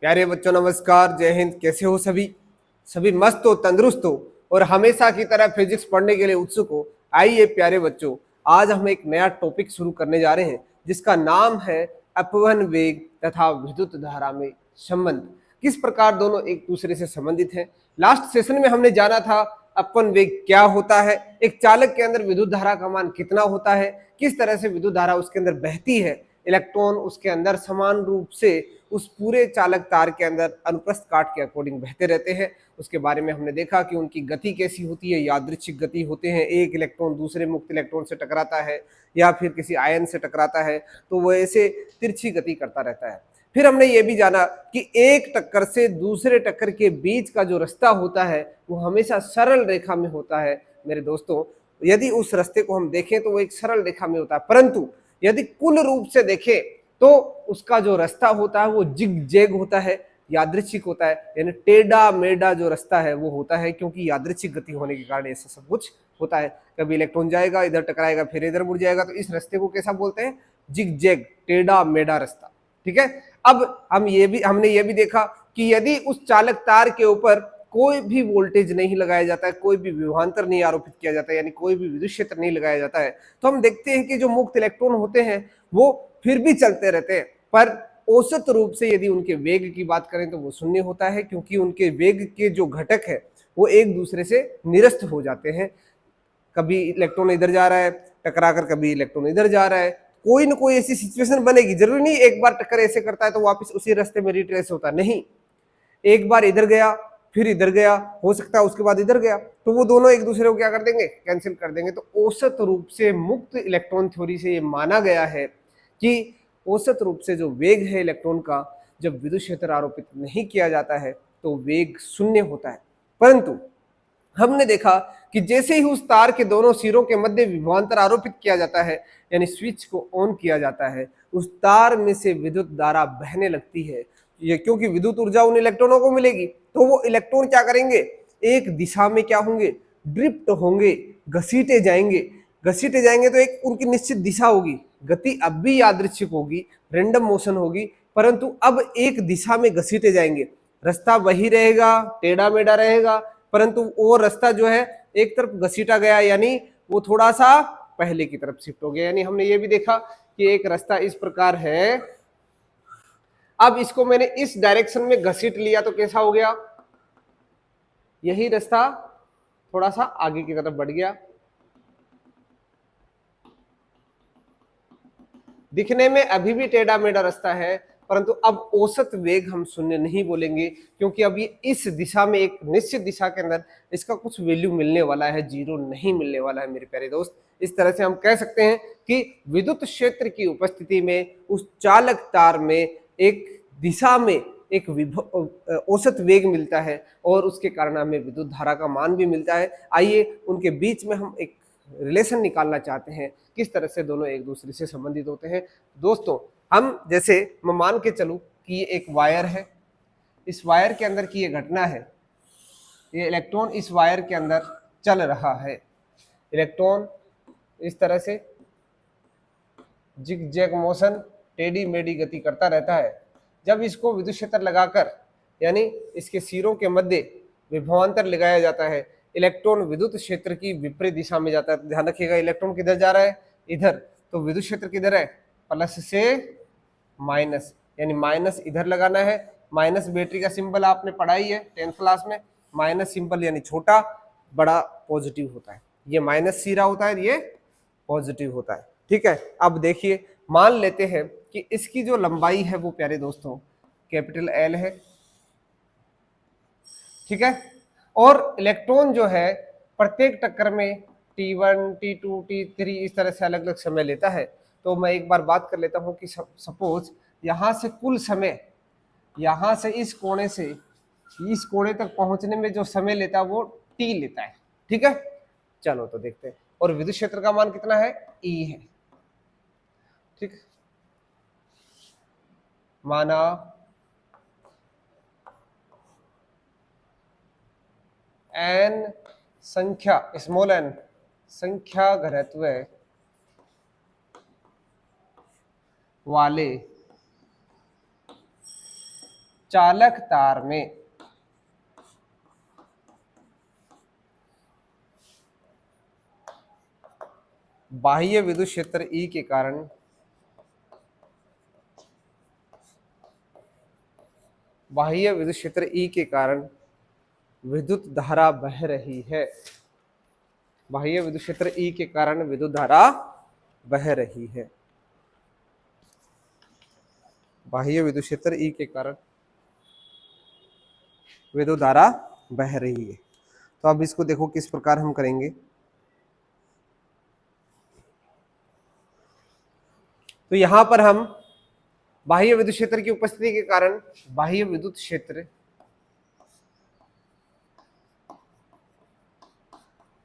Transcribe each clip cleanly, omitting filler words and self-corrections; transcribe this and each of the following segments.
प्यारे बच्चों नमस्कार, जय हिंद। कैसे हो सभी? सभी मस्त हो, तंदुरुस्त हो और हमेशा की तरह फिजिक्स पढ़ने के लिए उत्सुक हो। आइए प्यारे बच्चों, आज हम एक नया टॉपिक शुरू करने जा रहे हैं जिसका नाम है अपवहन वेग तथा विद्युत धारा में संबंध। किस प्रकार दोनों एक दूसरे से संबंधित हैं। लास्ट सेशन में हमने जाना था अपवन वेग क्या होता है, एक चालक के अंदर विद्युत धारा का मान कितना होता है, किस तरह से विद्युत धारा उसके अंदर बहती है, इलेक्ट्रॉन उसके अंदर समान रूप से उस पूरे चालक तार के अंदर अनुप्रस्थ काट के अकॉर्डिंग बहते रहते हैं। उसके बारे में हमने देखा कि उनकी गति कैसी होती है, यादृच्छिक गति होते हैं। एक इलेक्ट्रॉन दूसरे मुक्त इलेक्ट्रॉन से टकराता है या फिर किसी आयन से टकराता है तो वो ऐसे तिरछी गति करता रहता है। फिर हमने ये भी जाना कि एक टक्कर से दूसरे टक्कर के बीच का जो रास्ता होता है वो हमेशा सरल रेखा में होता है। मेरे दोस्तों, यदि उस रास्ते को हम देखें तो वो एक सरल रेखा में होता है, परंतु यदि कुल रूप से देखें तो उसका जो रास्ता होता है वो जिग जैग होता है, यादृच्छिक होता है, यानी टेढ़ा मेढ़ा जो रास्ता है वो होता है, क्योंकि यादृच्छिक गति होने के कारण ऐसा सब कुछ होता है। कभी इलेक्ट्रॉन जाएगा, इधर टकराएगा, फिर इधर मुड़ जाएगा, तो इस रास्ते को कैसा बोलते हैं? जिग जैग, टेढ़ा मेढ़ा रास्ता। ठीक है। अब हमने ये भी देखा कि यदि उस चालक तार के ऊपर कोई भी वोल्टेज नहीं लगाया जाता है, कोई भी विभवांतर नहीं आरोपित किया जाता है, यानी कोई भी विद्युत क्षेत्र नहीं लगाया जाता है, तो हम देखते हैं कि जो मुक्त इलेक्ट्रॉन होते हैं वो फिर भी चलते रहते हैं, पर औसत रूप से यदि उनके वेग की बात करें तो वो शून्य होता है, क्योंकि उनके वेग के जो घटक है वो एक दूसरे से निरस्त हो जाते हैं। कभी इलेक्ट्रॉन इधर जा रहा है टकरा कर, कभी इलेक्ट्रॉन इधर जा रहा है, कोई ना कोई ऐसी सिचुएशन बनेगी। जरूरी नहीं एक बार टक्कर ऐसे करता है तो वापस उसी रास्ते में रिट्रेस होता, नहीं। एक बार इधर गया, फिर इधर गया, हो सकता है उसके बाद इधर गया, तो वो दोनों एक दूसरे को क्या कर देंगे? कैंसिल कर देंगे। तो औसत रूप से मुक्त इलेक्ट्रॉन थ्योरी से ये माना गया है कि औसत रूप से जो वेग है इलेक्ट्रॉन का, जब विद्युत क्षेत्र आरोपित नहीं किया जाता है तो वेग शून्य होता है। परंतु हमने देखा कि जैसे ही उस तार के दोनों सिरों के मध्य विभवांतर आरोपित किया जाता है, यानी स्विच को ऑन किया जाता है, उस तार में से विद्युत धारा बहने लगती है। ये क्योंकि विद्युत ऊर्जा उन इलेक्ट्रॉनों को मिलेगी, तो वो इलेक्ट्रॉन क्या करेंगे? एक दिशा में क्या होंगे? ड्रिफ्ट होंगे, घसीटे जाएंगे। घसीटे जाएंगे तो एक उनकी निश्चित दिशा होगी, गति अब भी यादृच्छिक होगी, रैंडम मोशन होगी, परंतु अब एक दिशा में घसीटे जाएंगे। रास्ता वही रहेगा, टेढ़ा मेढ़ा रहेगा, परंतु वो रास्ता जो है एक तरफ घसीटा गया, यानी वो थोड़ा सा पहले की तरफ शिफ्ट हो गया। यानी हमने ये भी देखा कि एक रास्ता इस प्रकार है, अब इसको मैंने इस डायरेक्शन में घसीट लिया तो कैसा हो गया? यही रास्ता थोड़ा सा आगे की तरफ बढ़ गया। दिखने में अभी भी टेढ़ा मेढ़ा रास्ता है, परंतु अब औसत वेग हम शून्य नहीं बोलेंगे, क्योंकि अब ये इस दिशा में, एक निश्चित दिशा के अंदर इसका कुछ वैल्यू मिलने वाला है, जीरो नहीं मिलने वाला है मेरे प्यारे दोस्त। इस तरह से हम कह सकते हैं कि विद्युत क्षेत्र की उपस्थिति में उस चालक तार में एक दिशा में एक औसत वेग मिलता है और उसके कारण हमें विद्युत धारा का मान भी मिलता है। आइए उनके बीच में हम एक रिलेशन निकालना चाहते हैं, किस तरह से दोनों एक दूसरे से संबंधित होते हैं। दोस्तों, हम जैसे मैं मान के चलूं कि ये एक वायर है, इस वायर के अंदर की ये घटना है, ये इलेक्ट्रॉन इस वायर के अंदर चल रहा है। इलेक्ट्रॉन इस तरह से जिग जैग मोशन, टेढ़ी मेढ़ी गति करता रहता है। जब इसको विद्युत क्षेत्र लगाकर, यानी इसके सिरों के मध्य विभवांतर लगाया जाता है, इलेक्ट्रॉन विद्युत क्षेत्र की विपरीत दिशा में जाता है। ध्यान रखिएगा, इलेक्ट्रॉन किधर जा रहा है? इधर। तो विद्युत क्षेत्र किधर है? प्लस से माइनस, यानी माइनस इधर लगाना है। माइनस बैटरी का सिंबल आपने पढ़ा ही है 10th क्लास में। माइनस सिंबल यानी छोटा, बड़ा पॉजिटिव होता है। ये माइनस सिरा होता है, ये पॉजिटिव होता है। ठीक है। अब देखिए, मान लेते हैं कि इसकी जो लंबाई है वो प्यारे दोस्तों कैपिटल एल है। ठीक है। और इलेक्ट्रॉन जो है प्रत्येक टक्कर में T1, T2, T3 इस तरह से अलग अलग समय लेता है। तो मैं एक बार बात कर लेता हूं कि सपोज यहां से कुल समय, यहां से इस कोने से इस कोने तक पहुंचने में जो समय लेता है वो T लेता है। ठीक है। चलो तो देखते हैं। और विद्युत क्षेत्र का मान कितना है? E है। ठीक, माना n संख्या, स्मॉल n संख्या घनत्व वाले चालक तार में बाह्य विद्युत क्षेत्र E के कारण बाह्य विद्युत क्षेत्र E के कारण विद्युत धारा बह रही है। बाह्य विद्युत क्षेत्र E के कारण विद्युत धारा बह रही है। बाह्य विद्युत क्षेत्र E के कारण विद्युत धारा बह रही है। तो अब इसको देखो किस प्रकार हम करेंगे। तो यहां पर हम बाह्य विद्युत क्षेत्र की उपस्थिति के कारण बाह्य विद्युत क्षेत्र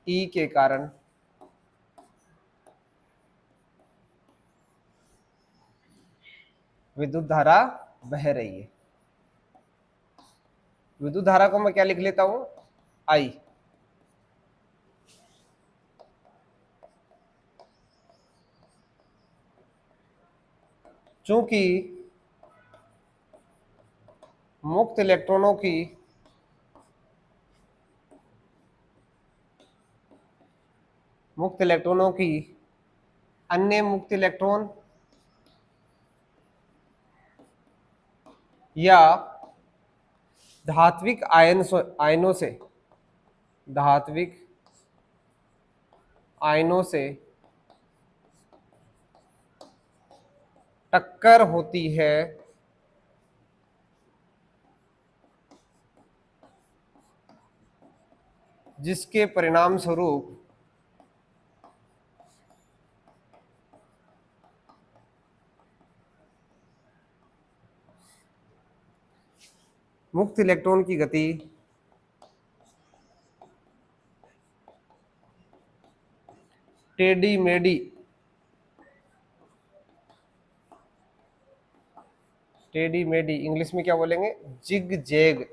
E के कारण विद्युत धारा बह रही है। विद्युत धारा को मैं क्या लिख लेता हूं, I। चूंकि मुक्त इलेक्ट्रॉनों की अन्य मुक्त इलेक्ट्रॉन या धात्विक आयनों से टक्कर होती है, जिसके परिणाम स्वरूप मुक्त इलेक्ट्रॉन की गति टेढ़ी मेढ़ी इंग्लिश में क्या बोलेंगे, जिग जैग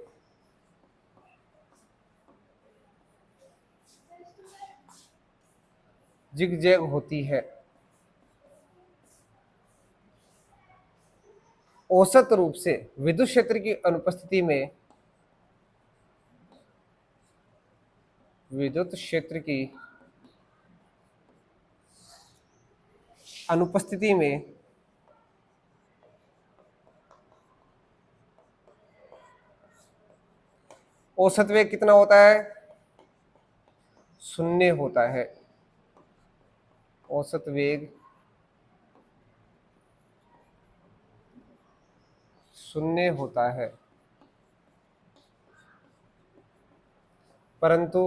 होती है। औसत रूप से विद्युत क्षेत्र की अनुपस्थिति में औसत वेग कितना होता है, 0 होता है। औसत वेग 0 होता है। परंतु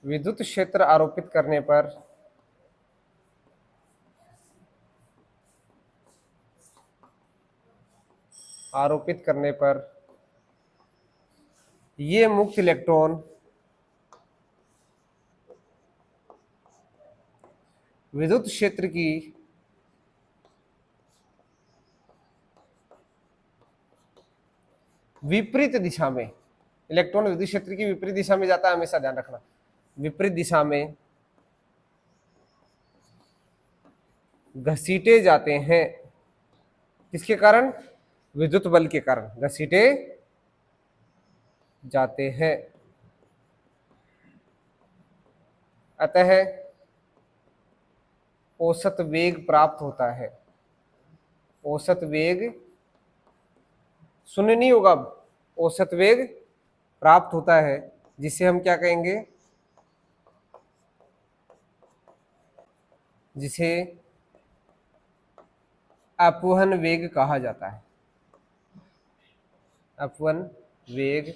विद्युत क्षेत्र आरोपित करने पर ये मुक्त इलेक्ट्रॉन विद्युत क्षेत्र की विपरीत दिशा में, इलेक्ट्रॉन विद्युत क्षेत्र की विपरीत दिशा में जाता है, हमेशा ध्यान रखना, विपरीत दिशा में घसीटे जाते हैं। किसके कारण, विद्युत बल के कारण घसीटे जाते हैं। अतः औसत वेग प्राप्त होता है। औसत वेग 0 नहीं होगा, औसत वेग प्राप्त होता है, जिसे हम क्या कहेंगे, जिसे अपवहन वेग कहा जाता है। अपवहन वेग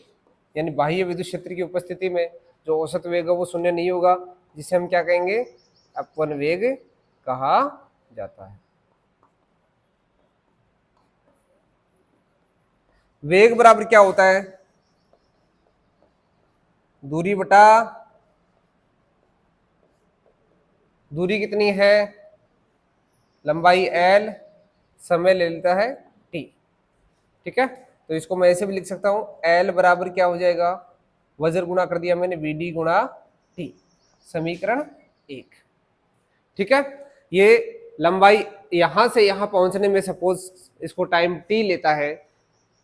यानी बाह्य विद्युत क्षेत्र की उपस्थिति में जो औसत वेग है वो 0 नहीं होगा, जिसे हम क्या कहेंगे, अपवहन वेग कहा जाता है। वेग बराबर क्या होता है, दूरी बटा दूरी कितनी है, लंबाई L, समय ले लेता है T। ठीक है, तो इसको मैं ऐसे भी लिख सकता हूं, L बराबर क्या हो जाएगा, वज्र गुणा कर दिया मैंने VD गुणा T, समीकरण 1। ठीक है, ये लंबाई यहां से यहां पहुंचने में सपोज इसको टाइम टी लेता है,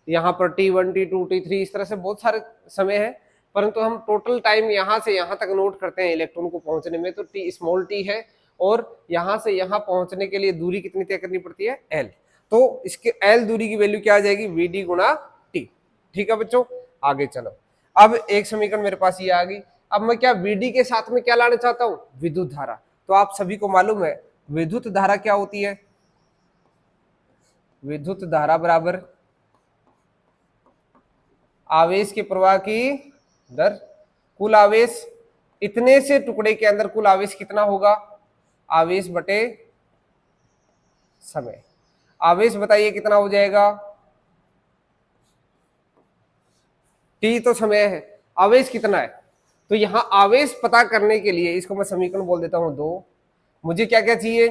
यहाँ पर T1 T2 T3 इस तरह से बहुत सारे समय है, परंतु हम टोटल टाइम यहाँ से यहाँ तक नोट करते हैं इलेक्ट्रॉन को पहुंचने में, तो टी स्मॉल टी है, और यहाँ से यहाँ पहुंचने के लिए दूरी कितनी तय करनी पड़ती है, एल। तो इसके एल दूरी की वैल्यू क्या आ जाएगी, वीडी गुणा टी। ठीक है बच्चों, आगे चलो। अब एक समीकरण मेरे पास ये आ गई। अब मैं क्या वीडी के साथ में क्या लाना चाहता हूँ, विद्युत धारा। तो आप सभी को मालूम है विद्युत धारा क्या होती है, विद्युत धारा बराबर आवेश के प्रवाह की दर, कुल आवेश, इतने से टुकड़े के अंदर कुल आवेश कितना होगा, आवेश बटे समय। आवेश बताइए कितना हो जाएगा, टी तो समय है, आवेश कितना है। तो यहां आवेश पता करने के लिए इसको मैं समीकरण बोल देता हूं 2। मुझे क्या क्या चाहिए,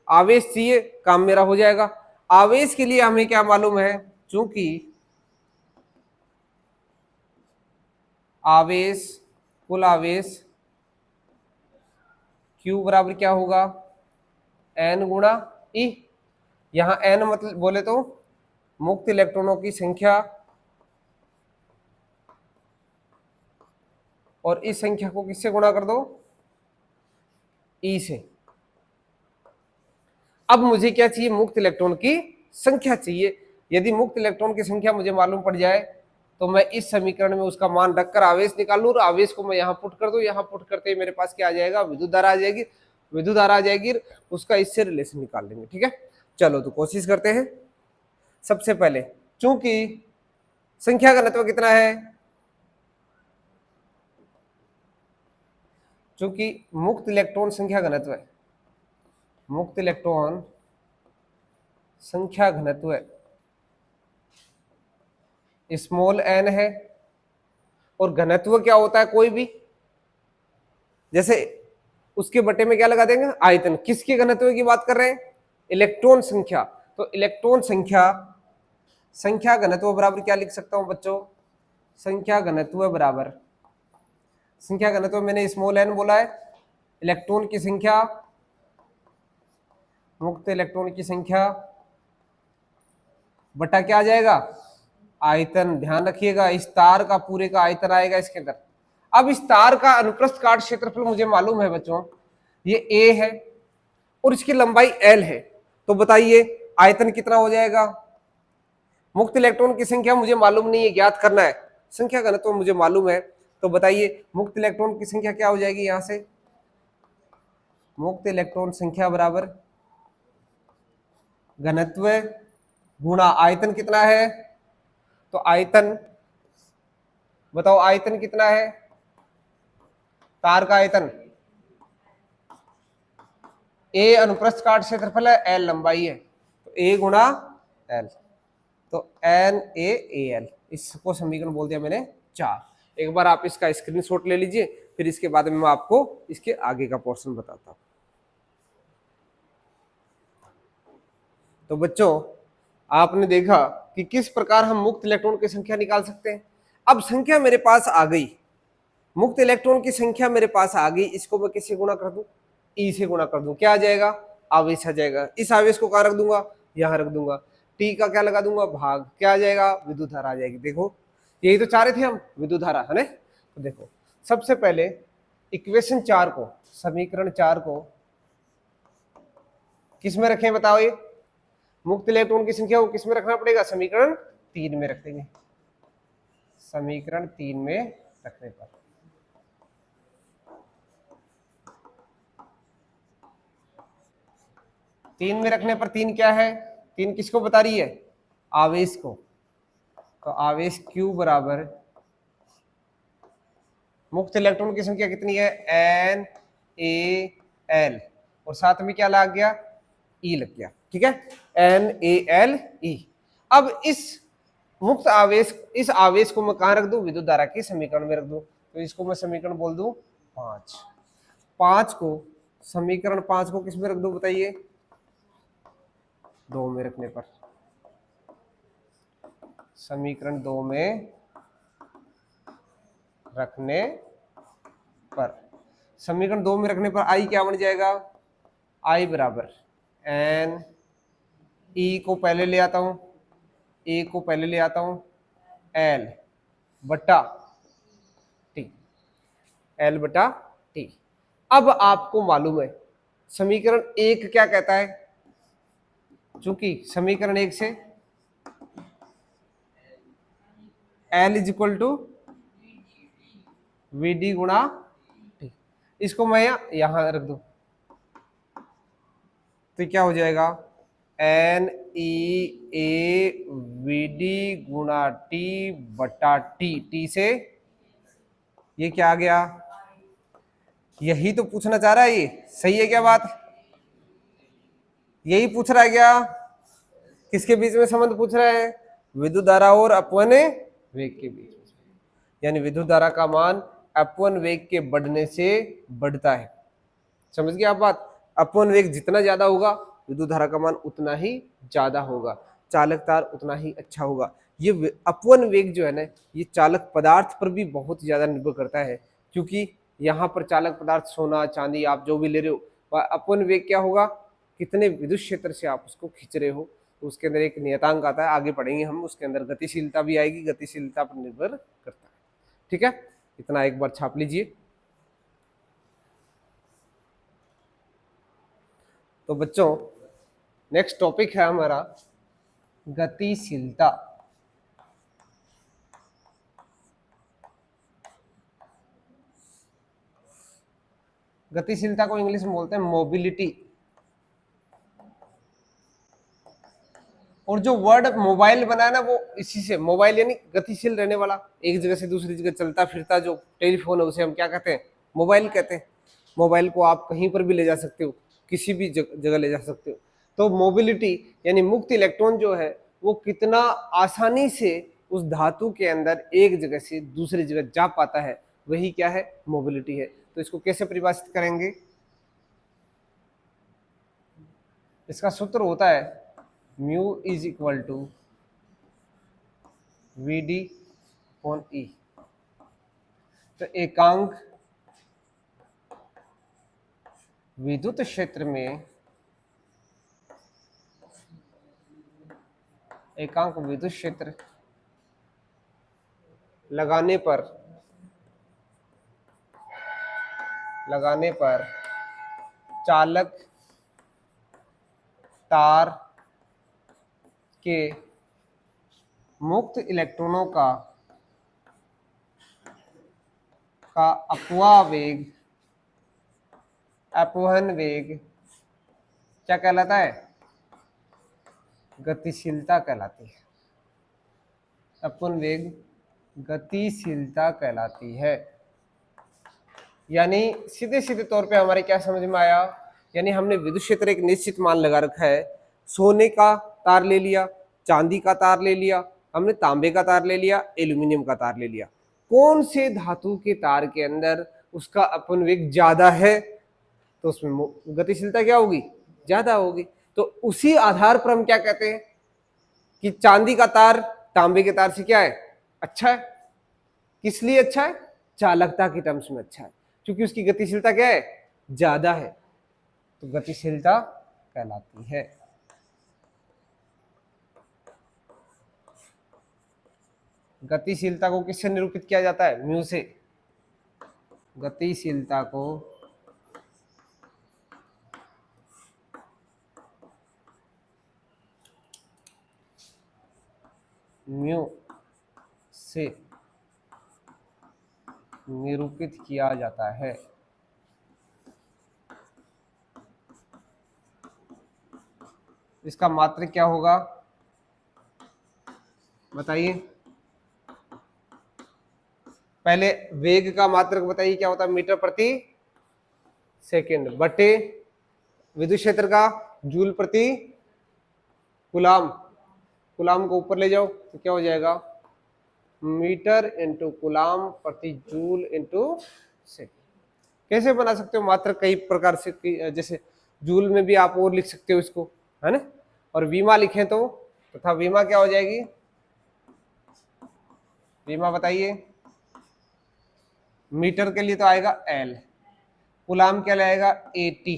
आवेश चाहिए, काम मेरा हो जाएगा। आवेश के लिए हमें क्या मालूम है, चूंकि आवेश, कुल आवेश Q बराबर क्या होगा, N गुणा E। यहां N मतलब बोले तो मुक्त इलेक्ट्रॉनों की संख्या, और इस संख्या को किससे गुणा कर दो, E से। अब मुझे क्या चाहिए, मुक्त इलेक्ट्रॉन की संख्या चाहिए। यदि मुक्त इलेक्ट्रॉन की संख्या मुझे मालूम पड़ जाए तो मैं इस समीकरण में उसका मान रखकर आवेश निकाल लूं, और आवेश को मैं यहाँ पुट कर दूं। यहाँ पुट करते ही मेरे पास क्या आ जाएगा, विद्युत धारा आ जाएगी। विद्युत धारा आ जाएगी, उसका इससे रिलेशन निकाल लेंगे। ठीक है, चलो तो कोशिश करते हैं। सबसे पहले चूंकि संख्या घनत्व कितना है, चूंकि मुक्त इलेक्ट्रॉन संख्या घनत्व है, मुक्त इलेक्ट्रॉन संख्या घनत्व स्मॉल एन है, और घनत्व क्या होता है, कोई भी, जैसे उसके बटे में क्या लगा देंगे, आयतन। किसके घनत्व की बात कर रहे हैं, इलेक्ट्रॉन संख्या। तो इलेक्ट्रॉन संख्या, संख्या घनत्व बराबर क्या लिख सकता हूं बच्चों, संख्या घनत्व बराबर, संख्या घनत्व मैंने स्मॉल एन बोला है, इलेक्ट्रॉन की संख्या, मुक्त इलेक्ट्रॉन की संख्या बटा क्या आ जाएगा, आयतन। ध्यान रखिएगा इस तार का पूरे का आयतन आएगा इसके अंदर। अब इस तार का अनुप्रस्थ काट क्षेत्रफल मुझे मालूम है बच्चों, ये a है और इसकी लंबाई l है। तो बताइए आयतन कितना हो जाएगा, मुक्त इलेक्ट्रॉन की संख्या मुझे मालूम नहीं है, ज्ञात करना है। संख्या घनत्व मुझे मालूम है, तो बताइए मुक्त इलेक्ट्रॉन की संख्या क्या हो जाएगी, यहां से मुक्त इलेक्ट्रॉन संख्या बराबर घनत्व गुणा आयतन कितना है। तो आयतन बताओ, आयतन कितना है, तार का आयतन a अनुप्रस्थ काट क्षेत्रफल है, l लंबाई है, तो a गुणा l, तो NaAl। इसको समीकरण बोल दिया मैंने 4। एक बार आप इसका स्क्रीनशॉट ले लीजिए, फिर इसके बाद में मैं आपको इसके आगे का पोर्शन बताता हूं। तो बच्चों आपने देखा कि किस प्रकार हम मुक्त इलेक्ट्रॉन की संख्या निकाल सकते हैं। अब संख्या मेरे पास आ गई, मुक्त इलेक्ट्रॉन की संख्या मेरे पास आ गई, इसको मैं किससे गुणा कर दूं, ई से गुणा कर दूं, क्या आ जाएगा, आवेश आ जाएगा। इस आवेश को कहां रख दूंगा, यहां रख दूंगा। टी का क्या लगा दूंगा, भाग, क्या आ जाएगा, विद्युत धारा आ जाएगी। देखो यही तो चाह रहे थे हम, विद्युत धारा है ना। तो देखो सबसे पहले इक्वेशन 4 को, समीकरण 4 को किस में रखें बताओ, ये मुक्त इलेक्ट्रॉन की संख्या को किस में रखना पड़ेगा, समीकरण 3 में रख देंगे। समीकरण 3 में रखने पर तीन में रखने पर तीन क्या है, तीन किसको बता रही है, आवेश को। तो आवेश Q बराबर मुक्त इलेक्ट्रॉन की संख्या कितनी है, NaL, और साथ में क्या लग गया, E लग गया। ठीक है, NaLE। अब इस मुक्त आवेश, इस आवेश को मैं कहां रख दूं, विद्युत धारा के समीकरण में रख दूं। तो इसको मैं समीकरण बोल दूं 5। 5 को, समीकरण 5 को किस में रख दूं बताइए, 2 में रखने पर, समीकरण 2 में रखने पर, समीकरण 2 में रखने पर आई क्या बन जाएगा, आई बराबर एन ई को पहले ले आता हूं, ए को पहले ले आता हूं, एल बटा टी, एल बटा टी। अब आपको मालूम है समीकरण एक क्या कहता है, चूंकि समीकरण एक से l is equal to v d गुणा टी, इसको मैं यहां रख दूं तो क्या हो जाएगा, n e a v d गुणा टी बटा टी, टी से ये क्या आ गया, यही तो पूछना चाह रहा है, ये सही है क्या बात, यही पूछ रहा है क्या, किसके बीच में संबंध पूछ रहा है, विद्युत धारा और अपवने वेग के बीच में, यानी विद्युत धारा का मान अपवन वेग के बढ़ने से बढ़ता है। समझ गए आप बात, अपवन वेग जितना ज्यादा होगा विद्युत धारा का मान उतना ही ज्यादा होगा, चालक तार उतना ही अच्छा होगा। ये अपवन वेग जो है ना, ये चालक पदार्थ पर भी बहुत ज्यादा निर्भर करता है, क्योंकि यहाँ पर चालक पदार्थ सोना चांदी आप जो भी ले रहे हो, अपवन वेग क्या होगा, कितने विद्युत क्षेत्र से आप उसको खींच रहे हो, तो उसके अंदर एक नियतांक आता है, आगे पढ़ेंगे हम, उसके अंदर गतिशीलता भी आएगी, गतिशीलता पर निर्भर करता है। ठीक है, इतना एक बार छाप लीजिए। तो बच्चों नेक्स्ट टॉपिक है हमारा गतिशीलता। गतिशीलता को इंग्लिश में बोलते हैं मोबिलिटी, और जो वर्ड मोबाइल बना है ना वो इसी से, मोबाइल यानी गतिशील रहने वाला, एक जगह से दूसरी जगह चलता फिरता जो टेलीफोन है उसे हम क्या कहते हैं, मोबाइल कहते हैं। मोबाइल को आप कहीं पर भी ले जा सकते हो, किसी भी जगह ले जा सकते हो। तो मोबिलिटी यानी मुक्त इलेक्ट्रॉन जो है वो कितना आसानी से उस धातु के अंदर एक जगह से दूसरी जगह जा पाता है, वही क्या है, मोबिलिटी है। तो इसको कैसे परिभाषित करेंगे, इसका सूत्र होता है mu is equal to v d upon e. तो एकांक विद्युत क्षेत्र में, एकांक विद्युत क्षेत्र लगाने पर चालक तार के मुक्त इलेक्ट्रॉनों का अपवहन वेग क्या कहलाता है, गतिशीलता कहलाती है। अपवहन वेग गतिशीलता कहलाती है। यानी सीधे सीधे तौर पे हमारे क्या समझ में आया, यानी हमने विद्युत क्षेत्र एक निश्चित मान लगा रखा है, सोने का तार ले लिया, चांदी का तार ले लिया, हमने तांबे का तार ले लिया, एल्यूमिनियम का तार ले लिया, कौन से धातु के तार के अंदर उसका अपवहन वेग ज्यादा है तो उसमें गतिशीलता क्या होगी, ज्यादा होगी। तो उसी आधार पर हम क्या कहते हैं कि चांदी का तार तांबे के तार से क्या है, अच्छा है। किस लिए अच्छा है, चालकता के टर्म्स में अच्छा है, क्योंकि उसकी गतिशीलता क्या है, ज्यादा है, तो गतिशीलता कहलाती है। गतिशीलता को किससे निरूपित किया जाता है, म्यू से। गतिशीलता को म्यू से निरूपित किया जाता है। इसका मात्रक क्या होगा बताइए, पहले वेग का मात्रक बताइए क्या होता है, मीटर प्रति सेकंड बटे विद्युत क्षेत्र का जूल प्रति कूलाम, कूलाम को ऊपर ले जाओ तो क्या हो जाएगा, मीटर इंटू कूलाम प्रति जूल इंटू सेकंड। कैसे बना सकते हो मात्रक कई प्रकार से, जैसे जूल में भी आप और लिख सकते हो इसको, है ना, और वीमा लिखें तो तथा वीमा क्या हो जाएगी, वीमा बताइए, मीटर के लिए तो आएगा एल, कूलाम क्या लाएगा 80,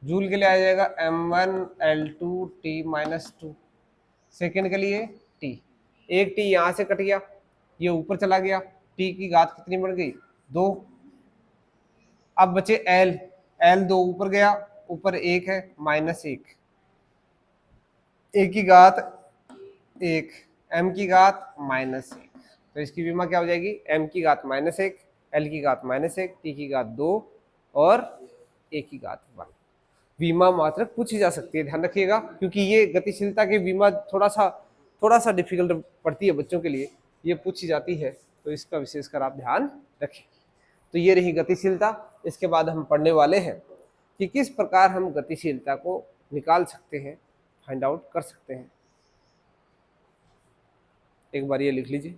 जूल के लिए आ जाएगा m1L2T-2, सेकेंड के लिए T, एक T यहाँ से कट गया, ये ऊपर चला गया, T की घात कितनी बढ़ गई 2। अब बचे L, L 2 ऊपर गया, ऊपर 1 है -1, A की घात 1, M की घात -1, तो इसकी विमा क्या हो जाएगी m की घात -1, L की घात -1, T की घात 2 और A की घात 1। विमा मात्रक पूछी जा सकती है, ध्यान रखिएगा, क्योंकि ये गतिशीलता की विमा थोड़ा सा डिफिकल्ट पड़ती है बच्चों के लिए, ये पूछी जाती है, तो इसका विशेषकर आप ध्यान रखें। तो ये रही गतिशीलता। इसके बाद हम पढ़ने वाले हैं कि किस प्रकार हम गतिशीलता को निकाल सकते हैं, फाइंड आउट कर सकते हैं। एक बार ये लिख लीजिए।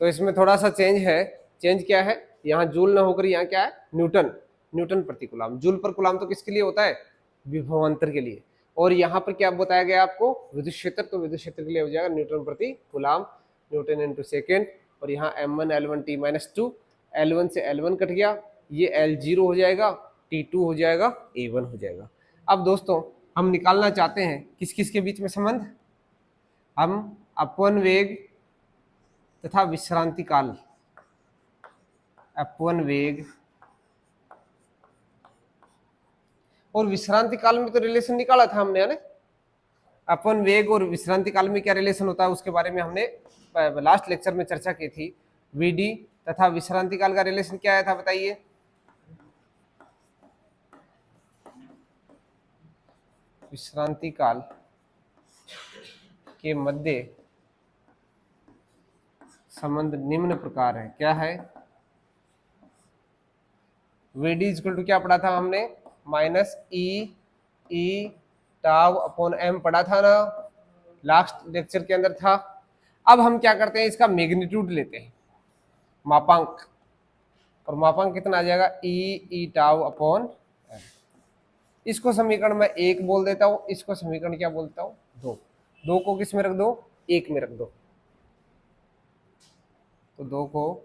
तो इसमें थोड़ा सा चेंज है। चेंज क्या है, यहाँ जूल ना होकर यहाँ क्या है न्यूटन, न्यूटन प्रति कूलाम। जूल पर कूलाम तो किसके लिए होता है, विभवांतर के लिए। और यहाँ पर क्या बताया गया आपको, विद्युत क्षेत्र, तो विद्युत क्षेत्र के लिए हो जाएगा न्यूटन प्रति कूलाम, न्यूटन इंटू सेकेंड। और यहाँ m1L1T-2, L1 से L1 कट गया, ये L0 हो जाएगा, T2 हो जाएगा, A1 हो जाएगा। अब दोस्तों हम निकालना चाहते हैं किस किस के बीच में संबंध, हम अपवन वेग तथा विश्रांति काल, अपवन वेग और विश्रांति काल में तो रिलेशन निकाला था हमने, है ना। अपवन वेग और विश्रांति काल में क्या रिलेशन होता है उसके बारे में हमने लास्ट लेक्चर में चर्चा की थी। वीडी तथा विश्रांति काल का रिलेशन क्या आया था बताइए। विश्रांति काल के मध्य संबंध निम्न प्रकार है, क्या है, वीडी इक्वल टू क्या पढ़ा था हमने, -E/τ/m पढ़ा था ना, लास्ट लेक्चर के अंदर था। अब हम क्या करते हैं, इसका मैग्नीट्यूड लेते हैं, मापांक, और मापांक कितना आ जाएगा E/τ/m। इसको समीकरण में 1 बोल देता हूं, इसको समीकरण क्या बोलता हूं 2। 2 को किस में रख दो, 1 में रख दो, तो 2 को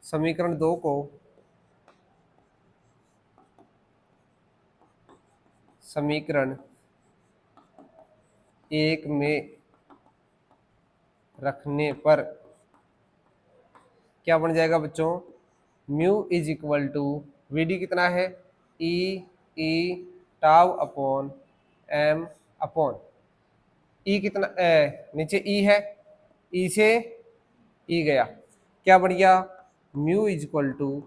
समीकरण 2 को समीकरण 1 में रखने पर क्या बन जाएगा बच्चों, mu is equal to, v d कितना है E/τ/m अपॉन ई कितना नीचे ई है, ई से ई गया, क्या बढ़ गया, mu is equal to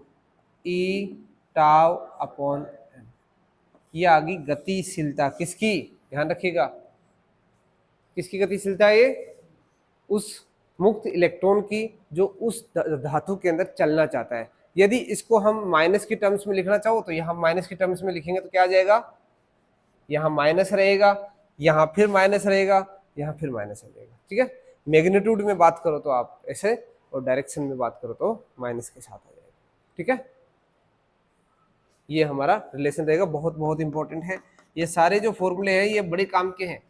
E/τ/m। ये आ गई गतिशीलता किसकी, ध्यान रखिएगा, किसकी गतिशीलता है ये, उस मुक्त इलेक्ट्रॉन की जो उस धातु के अंदर चलना चाहता है। यदि इसको हम माइनस की टर्म्स में लिखना चाहो तो यहाँ माइनस की टर्म्स में लिखेंगे तो क्या आ जाएगा, यहाँ माइनस रहेगा, यहाँ फिर माइनस रहेगा, यहाँ फिर माइनस रहेगा, ठीक है। मैग्नीट्यूड में बात करो तो आप ऐसे, और डायरेक्शन में बात करो तो माइनस के साथ आ जाएगा, ठीक है। ये हमारा रिलेशन रहेगा, बहुत बहुत इंपॉर्टेंट है। ये सारे जो फॉर्मूले हैं ये बड़े काम के हैं,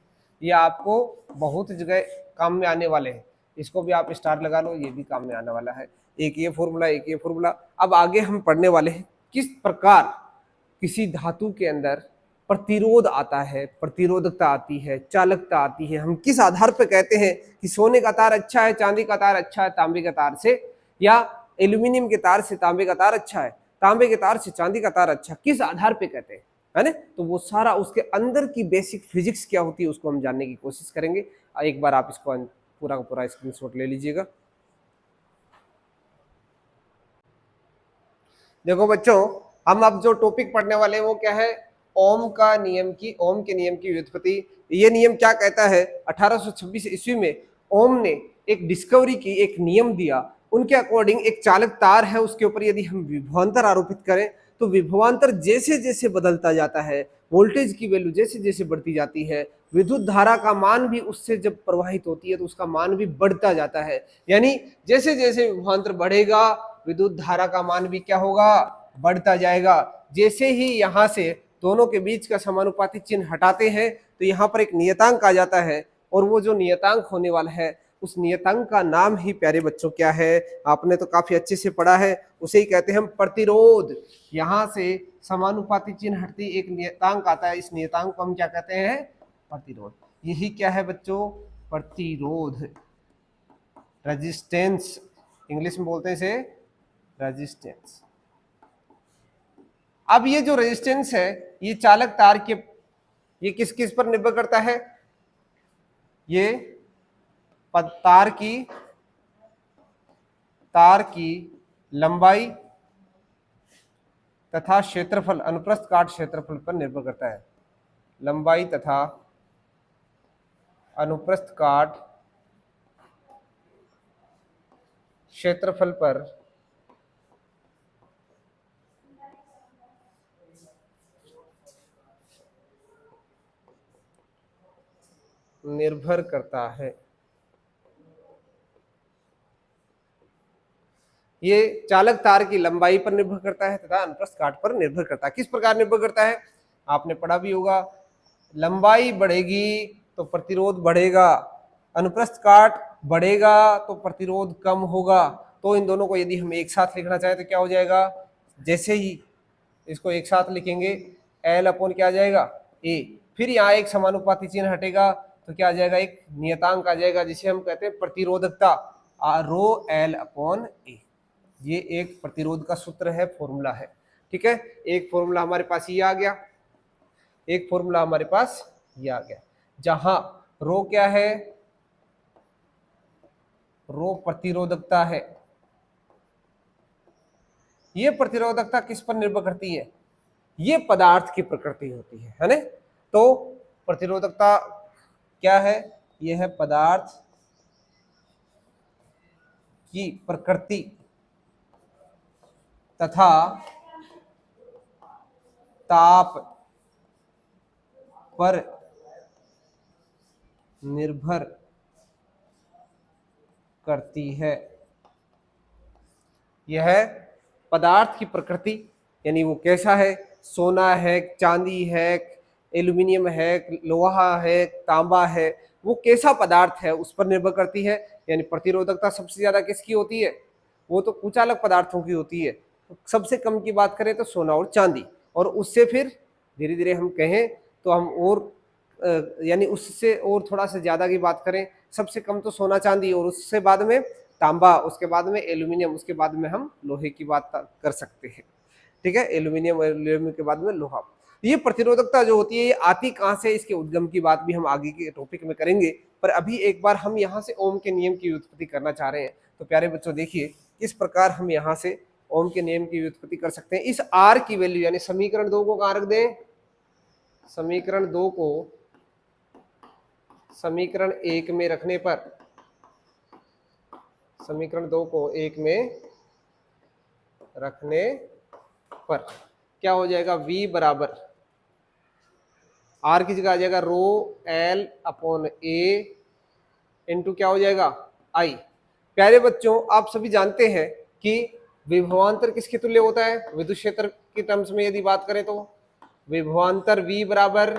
ये आपको बहुत जगह काम में आने वाले हैं। इसको भी आप स्टार लगा लो, ये भी काम में आने वाला है। एक ये फॉर्मूला, एक ये फॉर्मूला। अब आगे हम पढ़ने वाले हैं किस प्रकार किसी धातु के अंदर प्रतिरोध आता है, प्रतिरोधकता आती है, चालकता आती है। हम किस आधार पर कहते हैं कि सोने का तार अच्छा है, चांदी का तार अच्छा है तांबे के तार से, या एल्यूमिनियम के तार से तांबे का तार अच्छा है, तांबे के तार से चांदी का तार अच्छा, किस आधार पे कहते हैं, है ना। तो वो सारा उसके अंदर की बेसिक फिजिक्स क्या होती है उसको हम जानने की कोशिश करेंगे। एक बार आप इसको पूरा का पूरा स्क्रीनशॉट ले लीजिएगा। देखो बच्चों, हम अब जो टॉपिक पढ़ने वाले हैं वो क्या है, ओम के नियम की व्युत्पत्ति। ये नियम क्या कहता है, 1826 ईस्वी में ओम ने एक डिस्कवरी की, एक नियम दिया। उनके अकॉर्डिंग एक चालक तार है, उसके ऊपर यदि हम विभवांतर आरोपित करें तो विभवांतर जैसे जैसे बदलता जाता है, वोल्टेज की वैल्यू जैसे जैसे बढ़ती जाती है, विद्युत धारा का मान भी उससे जब प्रवाहित होती है तो उसका मान भी बढ़ता जाता है। यानी जैसे जैसे विभवांतर बढ़ेगा विद्युत धारा का मान भी क्या होगा, बढ़ता जाएगा। जैसे ही यहाँ से दोनों के बीच का समानुपाती चिन्ह हटाते हैं तो यहाँ पर एक नियतांक आ जाता है, और वो जो नियतांक होने वाला है उस नियतांक का नाम ही प्यारे बच्चों क्या है, आपने तो काफी अच्छे से पढ़ा है, उसे ही कहते हैं हम प्रतिरोध। यहां से समानुपाती चिन्ह हटती एक नियतांक आता है, इस नियतांक को हम क्या कहते हैं, प्रतिरोध। यही क्या है बच्चों, प्रतिरोध, रेजिस्टेंस, इंग्लिश में बोलते हैं इसे रेजिस्टेंस। अब ये जो रेजिस्टेंस है ये चालक तार के, ये किस किस पर निर्भर करता है, ये तार की लंबाई तथा क्षेत्रफल, अनुप्रस्थ काट क्षेत्रफल पर निर्भर करता है। लंबाई तथा अनुप्रस्थ काट क्षेत्रफल पर निर्भर करता है। ये चालक तार की लंबाई पर निर्भर करता है तथा अनुप्रस्थ काट पर निर्भर करता है। किस प्रकार निर्भर करता है, आपने पढ़ा भी होगा, लंबाई बढ़ेगी तो प्रतिरोध बढ़ेगा, अनुप्रस्थ काट बढ़ेगा तो प्रतिरोध कम होगा। तो इन दोनों को यदि हम एक साथ लिखना चाहें तो क्या हो जाएगा, जैसे ही इसको एक साथ लिखेंगे L अपॉन क्या आ जाएगा, A, फिर यहाँ एक समानुपाती चिन्ह हटेगा तो क्या आ जाएगा, एक नियतांक आ जाएगा जिसे हम कहते हैं प्रतिरोधकता, रो L अपॉन A। ये एक प्रतिरोध का सूत्र है, फॉर्मूला है। ठीक है, एक फॉर्मूला हमारे पास ये आ गया, एक फॉर्मूला हमारे पास ये आ गया, जहां रो क्या है, रो प्रतिरोधकता है। ये प्रतिरोधकता किस पर निर्भर करती है, ये पदार्थ की प्रकृति होती है ना। तो प्रतिरोधकता क्या है, यह है पदार्थ की प्रकृति तथा ताप पर निर्भर करती है। यह पदार्थ की प्रकृति यानी वो कैसा है, सोना है, चांदी है, एल्यूमिनियम है, लोहा है, तांबा है, वो कैसा पदार्थ है उस पर निर्भर करती है। यानी प्रतिरोधकता सबसे ज्यादा किसकी होती है, वो तो कुचालक पदार्थों की होती है। सबसे कम की बात करें तो सोना और चांदी, और उससे फिर धीरे धीरे हम कहें तो हम और यानी उससे और थोड़ा सा ज्यादा की बात करें, सबसे कम तो सोना चांदी, और उससे बाद में तांबा, उसके बाद में एल्यूमिनियम, उसके बाद में हम लोहे की बात कर सकते हैं। ठीक है, एल्यूमिनियम, एल्यूमिनियम के बाद में लोहा। ये प्रतिरोधकता जो होती है ये आती कहाँ से, इसके उद्गम की बात भी हम आगे के टॉपिक में करेंगे। पर अभी एक बार हम यहाँ से ओम के नियम की व्युत्पत्ति करना चाह रहे हैं। तो प्यारे बच्चों देखिए किस प्रकार हम यहाँ से ओम के नियम की व्युत्पत्ति कर सकते हैं। इस आर की वैल्यू यानी समीकरण 2 को कहाँ रख दें, समीकरण 2 को समीकरण 1 में रखने पर, समीकरण 2 को 1 में रखने पर क्या हो जाएगा, v बराबर r की जगह आ जाएगा रो L अपॉन A इंटू क्या हो जाएगा I। प्यारे बच्चों आप सभी जानते हैं कि विभवांतर किसके तुल्य होता है, विद्युत क्षेत्र के टर्म्स में यदि बात करें तो विभवांतर v बराबर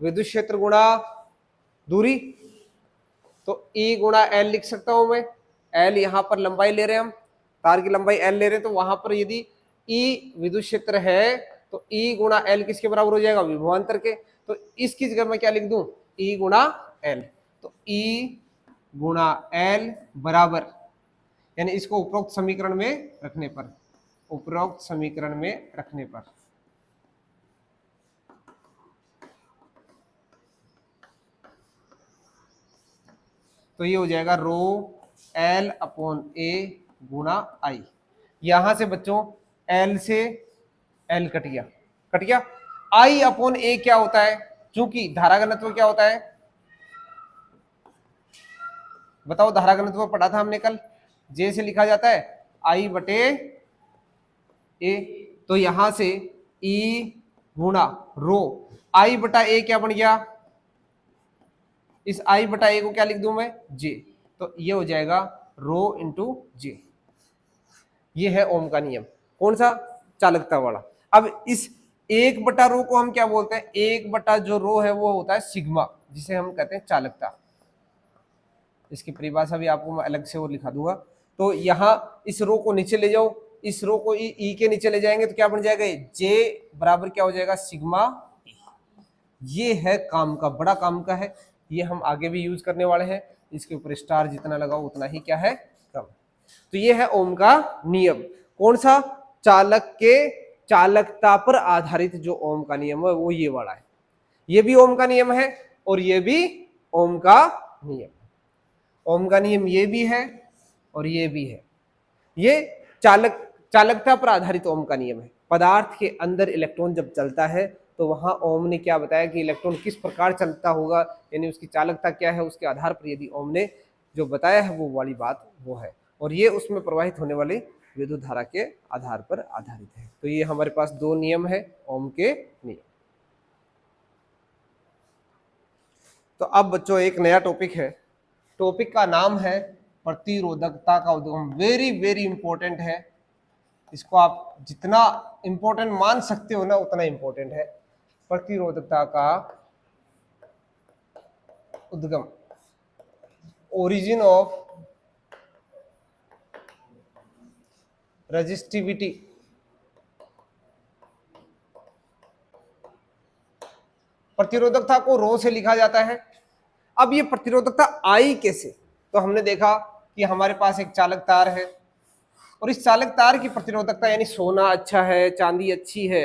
विद्युत क्षेत्र गुणा दूरी, तो E गुणा L लिख सकता हूं मैं। L यहां पर लंबाई ले रहे हैं, हम तार की लंबाई L ले रहे हैं, तो वहां पर यदि E विद्युत क्षेत्र है तो E गुणा L किसके बराबर हो जाएगा, विभवांतर के। तो इसकी जगह मैं क्या लिख दूं, E गुणा L। तो E गुणा L बराबर, यानी इसको उपरोक्त समीकरण में रखने पर, उपरोक्त समीकरण में रखने पर तो ये हो जाएगा रो L अपॉन A गुणा I। यहां से बच्चों L से L कट गया, कट गया। I अपॉन A क्या होता है, चूंकि धारा घनत्व क्या होता है, बताओ, धारा घनत्व पढ़ा था हमने कल, J से लिखा जाता है I बटे A। तो यहां से E गुणा रो I बटा A क्या बन गया, इस I बटा A को क्या लिख दूं मैं, J। तो ये हो जाएगा रो इंटू J। ये है ओम का नियम, कौन सा, चालकता वाला। अब इस 1 बटा रो को हम क्या बोलते हैं, 1 बटा जो रो है वो होता है सिग्मा, जिसे हम कहते हैं चालकता। इसकी परिभाषा भी आपको मैं अलग से और लिखा दूंगा। तो यहाँ इस रो को नीचे ले जाओ, इस रो को ई के नीचे ले जाएंगे तो क्या बन जाएगा, जे बराबर क्या हो जाएगा, सिग्मा ई। ये है काम का, बड़ा काम का है, ये हम आगे भी यूज करने वाले हैं। इसके ऊपर स्टार जितना लगाओ उतना ही क्या है, कम। तो ये है ओम का नियम। कौन सा, चालक के चालकता पर आधारित जो ओम का नियम है वो ये वाला है। ये भी ओम का नियम है और ये भी ओम का नियम। ओम का नियम ये भी है और ये भी है। ये चालकता पर आधारित ओम का नियम है। पदार्थ के अंदर इलेक्ट्रॉन जब चलता है तो वहां ओम ने क्या बताया कि इलेक्ट्रॉन किस प्रकार चलता होगा, यानी उसकी चालकता क्या है, उसके आधार पर यदि ओम ने जो बताया है वो वाली बात वो है, और ये उसमें प्रवाहित होने वाली विद्युत धारा के आधार पर आधारित है। तो ये हमारे पास दो नियम है ओम के नियम। तो अब बच्चों एक नया टॉपिक है, टॉपिक का नाम है प्रतिरोधकता का उद्गम। वेरी वेरी इंपॉर्टेंट है, इसको आप जितना इंपॉर्टेंट मान सकते हो ना उतना इंपॉर्टेंट है। प्रतिरोधकता का उद्गम, ओरिजिन ऑफ रेजिस्टिविटी। प्रतिरोधकता को रो से लिखा जाता है। अब ये प्रतिरोधकता आई कैसे, तो हमने देखा कि हमारे पास एक चालक तार है और इस चालक तार की प्रतिरोधकता, यानी सोना अच्छा है, चांदी अच्छी है,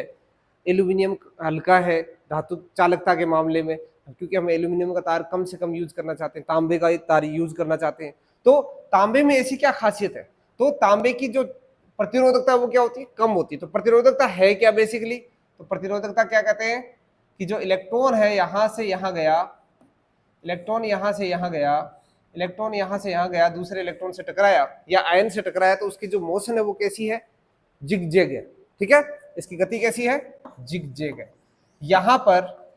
एल्यूमिनियम हल्का है धातु चालकता के मामले में, क्योंकि हम एल्यूमिनियम का तार कम से कम यूज करना चाहते हैं, तांबे का तार यूज करना चाहते हैं। तो तांबे में ऐसी क्या खासियत है, तो तांबे की जो प्रतिरोधकता वो क्या होती है, कम होती है। तो प्रतिरोधकता है क्या बेसिकली, तो प्रतिरोधकता क्या कहते हैं कि जो इलेक्ट्रॉन है यहां से यहां गया, इलेक्ट्रॉन यहां से यहां गया, इलेक्ट्रॉन यहां से यहां गया, दूसरे इलेक्ट्रॉन से टकराया या आयन से टकराया, तो उसकी जो मोशन है वो कैसी है, जिगजैग है। ठीक है, इसकी गति कैसी है, जिगजैग है। यहां पर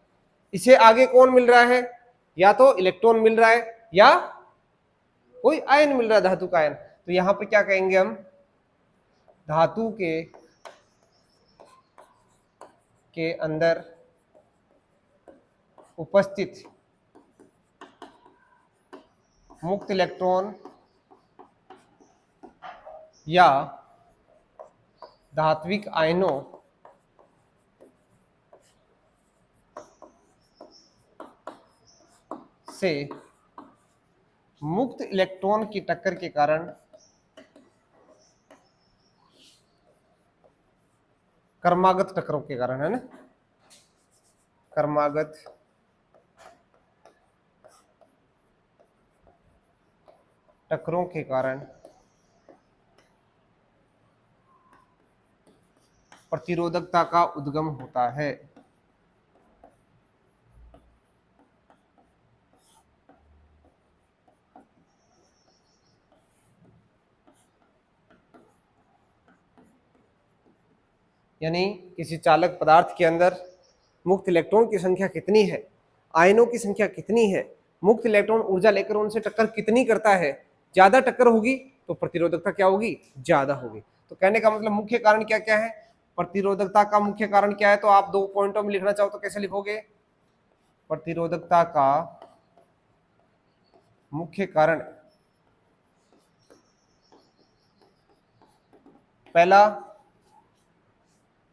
इसे आगे कौन मिल रहा है, या तो इलेक्ट्रॉन मिल रहा है या कोई आयन मिल रहा है, धातु का आयन। तो यहां पर क्या कहेंगे हम, धातु के अंदर उपस्थित मुक्त इलेक्ट्रॉन या धात्विक आयनों से मुक्त इलेक्ट्रॉन की टक्कर के कारण क्रमागत टक्करों के कारण, है ना, क्रमागत टक्करों के कारण प्रतिरोधकता का उद्गम होता है। यानी किसी चालक पदार्थ के अंदर मुक्त इलेक्ट्रॉन की संख्या कितनी है, आयनों की संख्या कितनी है, मुक्त इलेक्ट्रॉन ऊर्जा लेकर उनसे टक्कर कितनी करता है, ज्यादा टक्कर होगी तो प्रतिरोधकता क्या होगी, ज्यादा होगी। तो कहने का मतलब मुख्य कारण क्या क्या है, प्रतिरोधकता का मुख्य कारण क्या है, तो आप दो पॉइंटों में लिखना चाहो तो कैसे लिखोगे, प्रतिरोधकता का मुख्य कारण, पहला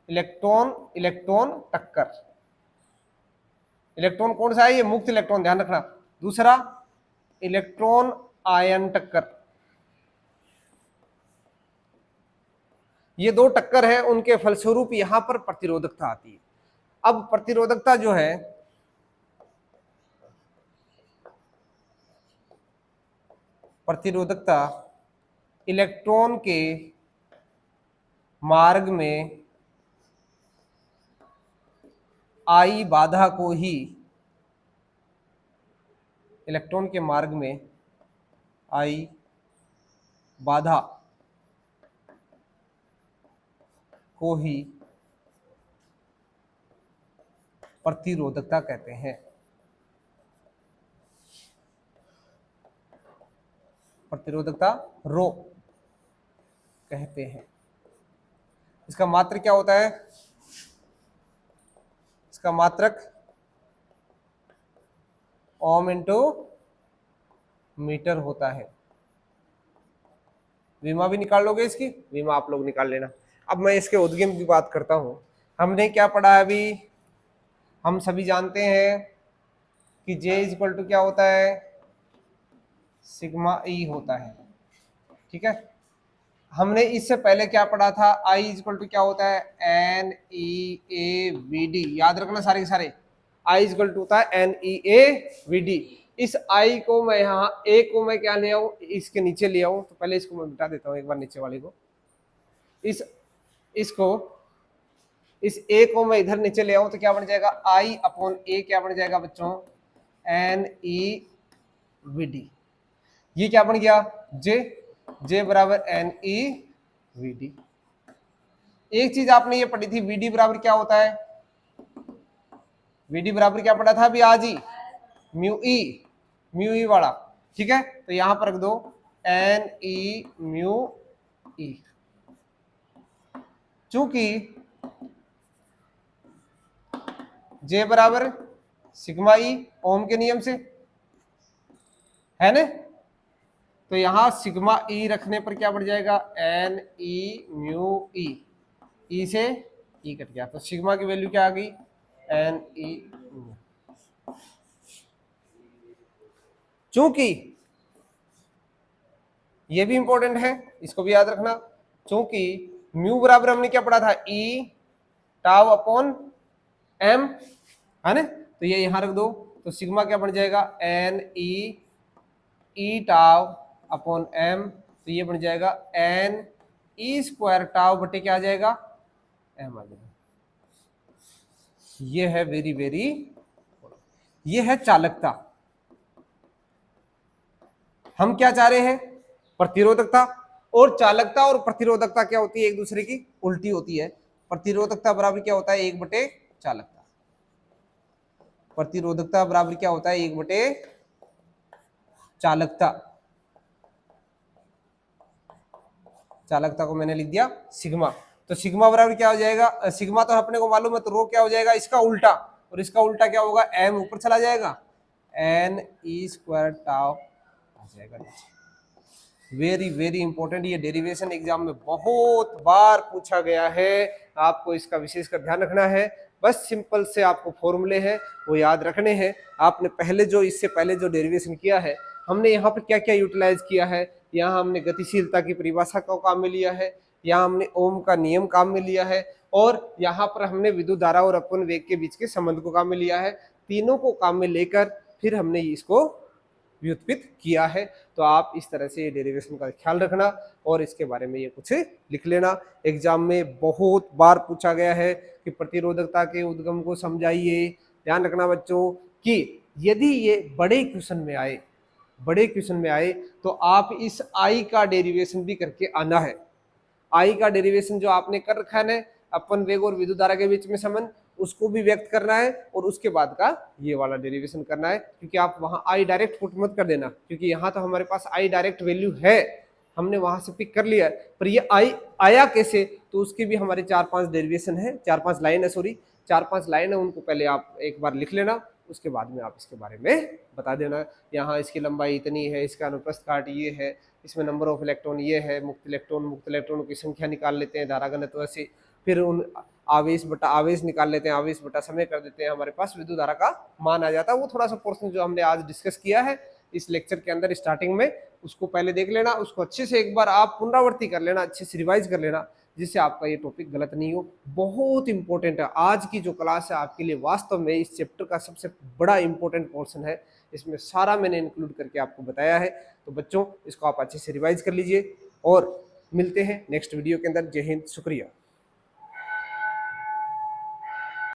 इलेक्ट्रॉन इलेक्ट्रॉन टक्कर, इलेक्ट्रॉन कौन सा है, ये मुक्त इलेक्ट्रॉन, ध्यान रखना। दूसरा इलेक्ट्रॉन आयन टक्कर, ये दो टक्कर है, उनके फलस्वरूप यहां पर प्रतिरोधकता आती है। अब प्रतिरोधकता जो है, प्रतिरोधकता इलेक्ट्रॉन के मार्ग में आई बाधा को ही, इलेक्ट्रॉन के मार्ग में आई बाधा को ही प्रतिरोधकता कहते हैं। प्रतिरोधकता रो कहते हैं। इसका मात्रक क्या होता है, इसका मात्रक ओम इंटू मीटर होता है। विमा भी निकाल लोगे इसकी, विमा आप लोग निकाल लेना। अब मैं इसके उद्गम की बात करता हूं। हमने क्या पढ़ा है अभी, हम सभी जानते हैं कि J इक्वल टू क्या होता है, सिग्मा ई होता है, ठीक है। हमने इससे पहले क्या पढ़ा था, I इक्वल टू क्या होता है, n e a v d, याद रखना सारे के सारे। I इक्वल टू होता है n e a v d. इस I को मैं यहाँ A को मैं क्या ले आऊं, इसके नीचे ले आऊं, तो पहले इसको मैं मिटा देता हूं एक बार नीचे वाले को। इस A को मैं इधर नीचे ले आऊं तो क्या बन जाएगा, I अपॉन A क्या बन जाएगा बच्चों, एन ई वी डी। ये क्या बन गया, J बराबर एन ई वी डी। एक चीज आपने ये पढ़ी थी, VD बराबर क्या होता है, VD बराबर क्या पढ़ा था अभी आज ही, म्यू ई वाला, ठीक है। तो यहां पर रख दो एन ई म्यू ई। चूंकि J बराबर सिग्मा ई ओम के नियम से है ना, तो यहां सिग्मा ई रखने पर क्या बढ़ जाएगा, एन ई म्यू ई, ई से ई कट गया, तो सिग्मा की वैल्यू क्या आ गई, एन ई। चूंकि ये भी इंपॉर्टेंट है, इसको भी याद रखना, चूंकि म्यू बराबर हमने क्या पढ़ा था, ई टाउ अपॉन एम, है ना, तो ये यहां रख दो, तो सिग्मा क्या बन जाएगा, n e tau upon m, तो ये बन जाएगा एन ई स्क्वायर टाउ बटे क्या आ जाएगा, एम आ जाएगा। ये है वेरी ये है चालकता। हम क्या चाह रहे हैं, प्रतिरोधकता, और चालकता और प्रतिरोधकता क्या होती है, एक दूसरे की उल्टी होती है। प्रतिरोधकता बराबर क्या होता है, 1 बटे चालकता। प्रतिरोधकता बराबर क्या होता है, 1 बटे चालकता। चालकता को मैंने लिख दिया सिग्मा, तो सिग्मा बराबर क्या हो जाएगा, सिग्मा तो अपने को मालूम है, तो रो क्या हो जाएगा, इसका उल्टा, और इसका उल्टा क्या होगा, एम ऊपर चला जाएगा, एन ई स्क्वायर टाउ आ जाएगा नीचे। वेरी इंपॉर्टेंट, ये डेरिवेशन एग्जाम में बहुत बार पूछा गया है, आपको इसका विशेषकर ध्यान रखना है। बस सिंपल से आपको फॉर्मूले हैं वो याद रखने हैं। आपने पहले जो इससे पहले जो डेरिवेशन किया है, हमने यहाँ पर क्या क्या यूटिलाइज किया है, यहाँ हमने गतिशीलता की परिभाषा को काम में लिया है, यहाँ हमने ओम का नियम काम में लिया है, और यहाँ पर हमने विद्युत धारा और अपवन वेग के बीच के संबंध को काम में लिया है। तीनों को काम में लेकर फिर हमने इसको व्युत्पत्त किया है। तो आप इस तरह से डेरिवेशन का ख्याल रखना और इसके बारे में ये कुछ लिख लेना। एग्जाम में बहुत बार पूछा गया है कि प्रतिरोधकता के उद्गम को समझाइए। ध्यान रखना बच्चों कि यदि ये बड़े क्वेश्चन में आए तो आप इस आई का डेरिवेशन भी करके आना है। आई का डेरिवेशन जो आपने कर रखा है, अपन वेग और विद्युत धारा के बीच में संबंध, उसको भी व्यक्त करना है, और उसके बाद का ये वाला डेरिवेशन करना है। क्योंकि आप वहां आई डायरेक्ट पुट मत कर देना, क्योंकि यहाँ तो हमारे पास आई डायरेक्ट वैल्यू है, हमने वहां से पिक कर लिया, पर ये आई आया कैसे, तो उसके भी हमारे 4-5 डेरिवेशन है, 4-5 लाइन है, सॉरी 4-5 लाइन है, उनको पहले आप एक बार लिख लेना, उसके बाद में आप इसके बारे में बता देना। यहाँ इसकी लंबाई इतनी है, इसका अनुप्रस्थ काट ये है, इसमें नंबर ऑफ इलेक्ट्रॉन ये है, मुक्त इलेक्ट्रॉनों की संख्या निकाल लेते हैं धारा घनत्व से, फिर उन आवेश बटा आवेश निकाल लेते हैं, आवेश बटा समय कर देते हैं, हमारे पास विद्युत धारा का मान आ जाता है। वो थोड़ा सा पोर्शन जो हमने आज डिस्कस किया है इस लेक्चर के अंदर स्टार्टिंग में, उसको पहले देख लेना, उसको अच्छे से एक बार आप पुनरावृत्ति कर लेना, अच्छे से रिवाइज कर लेना, जिससे आपका ये टॉपिक गलत नहीं हो। बहुत इंपॉर्टेंट है आज की जो क्लास है आपके लिए, वास्तव में इस चैप्टर का सबसे बड़ा इंपॉर्टेंट पोर्शन है, इसमें सारा मैंने इंक्लूड करके आपको बताया है। तो बच्चों इसको आप अच्छे से रिवाइज कर लीजिए और मिलते हैं नेक्स्ट वीडियो के अंदर। जय हिंद, शुक्रिया।